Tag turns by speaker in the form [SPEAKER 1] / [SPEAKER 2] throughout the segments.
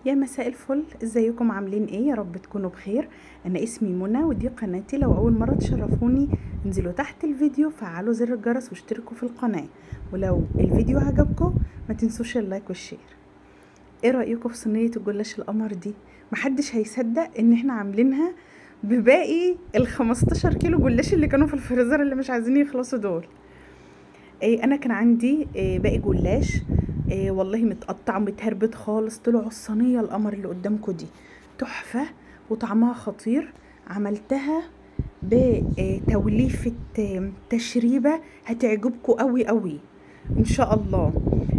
[SPEAKER 1] يا مساء الفل، ازيكم عاملين ايه؟ يا رب تكونوا بخير. انا اسمي منى ودي قناتي. لو اول مره تشرفوني انزلوا تحت الفيديو فعلوا زر الجرس واشتركوا في القناه، ولو الفيديو عجبكم ما تنسوش اللايك والشير. ايه رايكم في صينيه الجلاش القمر دي؟ محدش هيصدق ان احنا عاملينها بباقي ال15 كيلو جلاش اللي كانوا في الفريزر اللي مش عايزين يخلصوا دول. انا كان عندي باقي جلاش والله متقطع ومتهربت خالص. طلعوا الصينيه القمر اللي قدامكم دي تحفه وطعمها خطير. عملتها بتوليفه تشريبه هتعجبكم قوي قوي ان شاء الله.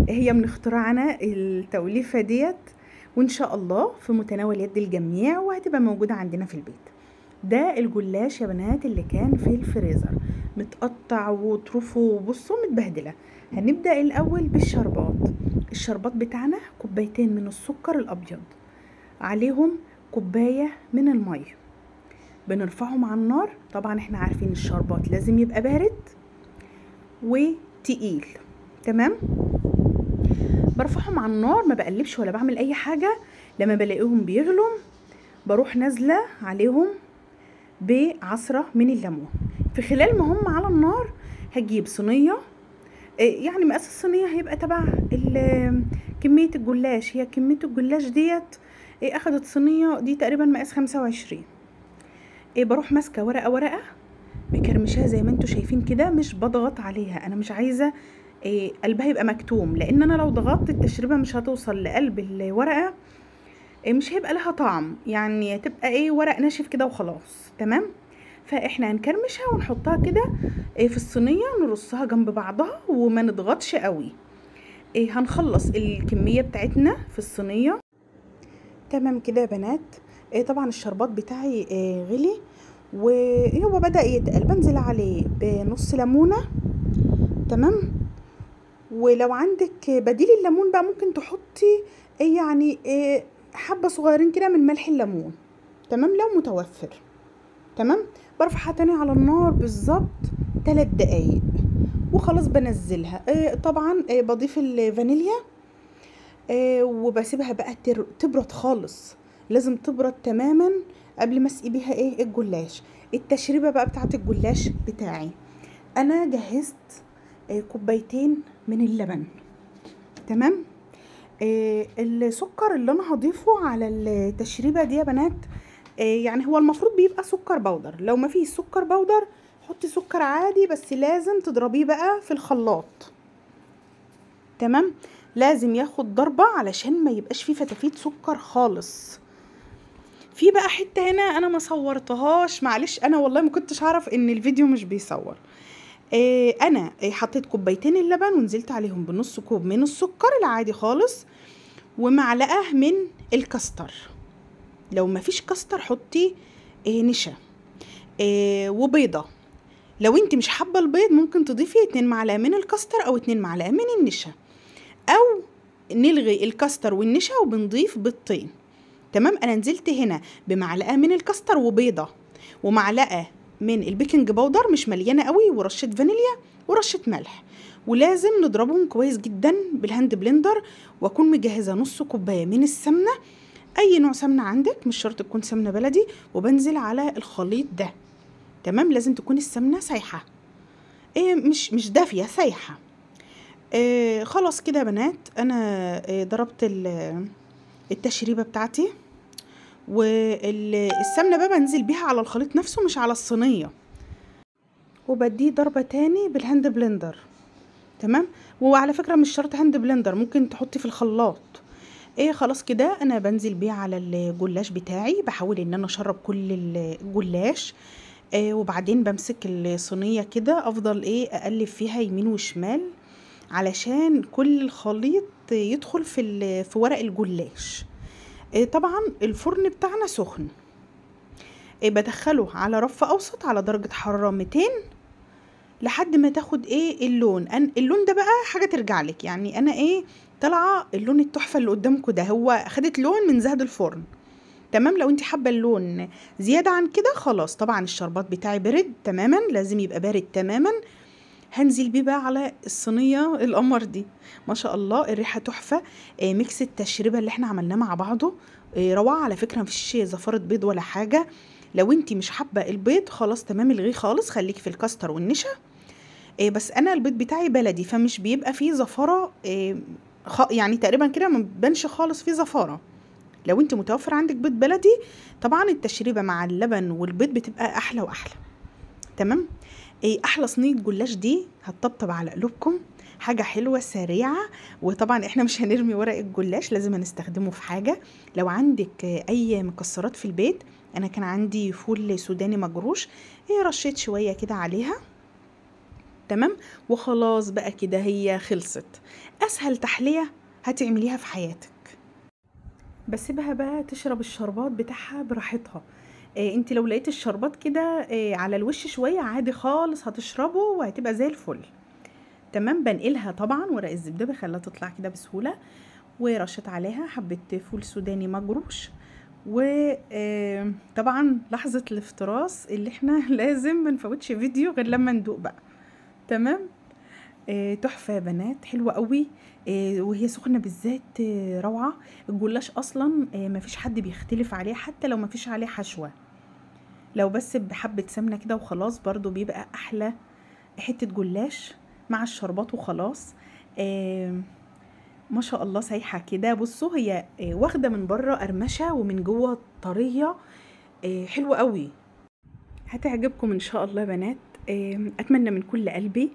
[SPEAKER 1] هي من اختراعنا التوليفه ديت، وان شاء الله في متناول يد الجميع وهتبقى موجوده عندنا في البيت. ده الجلاش يا بنات اللي كان في الفريزر متقطع وطروفه وبصوا متبهدله. هنبدا الاول بالشربات. الشربات بتاعنا كوبايتين من السكر الابيض، عليهم كوبايه من الميه، بنرفعهم على النار. طبعا احنا عارفين الشربات لازم يبقى بارد وتقيل، تمام. برفعهم على النار، ما بقلبش ولا بعمل اي حاجه. لما بلاقيهم بيغلوا بروح نازله عليهم بعصرة من الليمون. في خلال ما هم على النار هجيب صينية، يعني مقاس الصينية هيبقى تبع كمية الجلاش. هي كمية الجلاش ديت اخدت صينية دي تقريبا مقاس 25. بروح ماسكة ورقة ورقة بكرمشها زي ما انتوا شايفين كده، مش بضغط عليها. انا مش عايزة قلبها يبقى مكتوم، لان انا لو ضغطت التشريبة مش هتوصل لقلب الورقة، مش هيبقى لها طعم، يعني تبقى ورق ناشف كده وخلاص، تمام. فاحنا هنكرمشها ونحطها كده في الصينيه، نرصها جنب بعضها وما نضغطش قوي. هنخلص الكميه بتاعتنا في الصينيه، تمام كده يا بنات. طبعا الشربات بتاعي غلي وهو بدأ يتقل، بنزل عليه بنص ليمونه، تمام. ولو عندك بديل الليمون بقى ممكن تحطي يعني حبه صغيرين كده من ملح الليمون، تمام، لو متوفر، تمام. برفعها تاني على النار بالظبط 3 دقايق وخلاص بنزلها. طبعا بضيف الفانيليا وبسيبها بقى تبرد خالص. لازم تبرد تماما قبل ما اسقي بيها الجلاش. التشريبه بقى بتاعت الجلاش بتاعي، انا جهزت كوبايتين من اللبن، تمام. السكر اللي انا هضيفه على التشريبه دي يا بنات يعني هو المفروض بيبقى سكر بودر. لو ما فيش سكر بودر حطي سكر عادي، بس لازم تضربيه بقى في الخلاط، تمام. لازم ياخد ضربة علشان ما يبقاش فيه فتافيت سكر خالص. في بقى حتة هنا انا ما صورتهاش، معلش، انا والله ما كنتش عارف ان الفيديو مش بيصور. انا حطيت كوبايتين اللبن ونزلت عليهم بنص كوب من السكر العادي خالص، ومعلقة من الكاستر. لو ما فيش كاستر حطي نشا، وبيضة. لو انت مش حابة البيض ممكن تضيفي 2 معلقة من الكاستر او 2 معلقة من النشا، او نلغي الكاستر والنشا وبنضيف بيضتين، تمام. انا نزلت هنا بمعلقة من الكاستر وبيضة ومعلقة من البيكنج باودر مش مليانة قوي، ورشة فانيليا ورشة ملح، ولازم نضربهم كويس جدا بالهاند بلندر. واكون مجهزة نص كوباية من السمنة، اي نوع سمنة عندك، مش شرط تكون سمنة بلدي، وبنزل على الخليط ده، تمام. لازم تكون السمنة سايحة، مش دافية، سايحة. خلاص كده يا بنات، انا ضربت التشريبة بتاعتي، والسمنة بقى بنزل بيها على الخليط نفسه مش على الصينية، وبديه ضربة تاني بالهاند بلندر، تمام. وعلى فكرة مش شرط هاند بلندر، ممكن تحطي في الخلاط. خلاص كده انا بنزل بيه على الجلاش بتاعي، بحاول ان انا اشرب كل الجلاش. وبعدين بمسك الصينية كده افضل اقلب فيها يمين وشمال علشان كل الخليط يدخل في ورق الجلاش. طبعا الفرن بتاعنا سخن، بدخله على رف اوسط على درجة حرارة 200 لحد ما تاخد اللون. اللون ده بقى حاجة ترجع لك، يعني انا طالعه اللون التحفه اللي قدامكم ده، هو خدت لون من زهد الفرن، تمام. لو انت حابه اللون زياده عن كده خلاص. طبعا الشربات بتاعي برد تماما، لازم يبقى بارد تماما هنزل بيه بقى على الصينيه القمر دي. ما شاء الله الريحه تحفه. ميكس التشريبه اللي احنا عملناه مع بعضه روعه على فكره، مفيش زفاره بيض ولا حاجه. لو انتي مش حابه البيض خلاص تمام الغيه خالص، خليكي في الكاستر والنشا. بس انا البيض بتاعي بلدي فمش بيبقى فيه زفاره، يعني تقريبا كده ما بيبانش خالص فيه زفاره. لو انت متوفر عندك بيض بلدي طبعا التشريبه مع اللبن والبيض بتبقى احلى واحلى. تمام. احلى صينيه جلاش دي هتطبطب على قلوبكم، حاجه حلوه سريعه. وطبعا احنا مش هنرمي ورق الجلاش، لازم هنستخدمه في حاجه. لو عندك اي مكسرات في البيت، انا كان عندي فول سوداني مجروش، رشيت شويه كده عليها. تمام. وخلاص بقى كده هي خلصت. اسهل تحليه هتعمليها في حياتك. بسيبها بقى تشرب الشربات بتاعها براحتها. انت لو لقيت الشربات كده على الوش شويه عادي خالص هتشربه وهتبقى زي الفل. تمام. بنقلها طبعا ورق الزبده بخليها تطلع كده بسهوله، ورشت عليها حبه فول سوداني مجروش. وطبعا لحظه الافتراس اللي احنا لازم ما نفوتش فيديو غير لما ندوق بقى. تمام. تحفه يا بنات، حلوه قوي. وهي سخنه بالذات روعه. الجلاش اصلا مفيش حد بيختلف عليه حتى لو مفيش عليه حشوه، لو بس بحبه سمنه كده وخلاص برضو بيبقى احلى حته جلاش مع الشربات وخلاص. ما شاء الله سايحه كده. بصوا هي واخده من بره قرمشه ومن جوه طريه، حلوه قوي. هتعجبكم ان شاء الله يا بنات. اتمنى من كل قلبي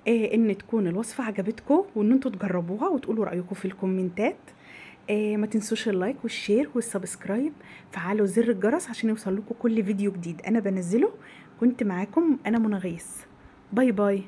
[SPEAKER 1] ان تكون الوصفه عجبتكم وان انتوا تجربوها وتقولوا رايكم في الكومنتات. ما تنسوش اللايك والشير والسبسكرايب، فعلوا زر الجرس عشان يوصل لكم كل فيديو جديد انا بنزله. كنت معاكم انا منى غيث. باي باي.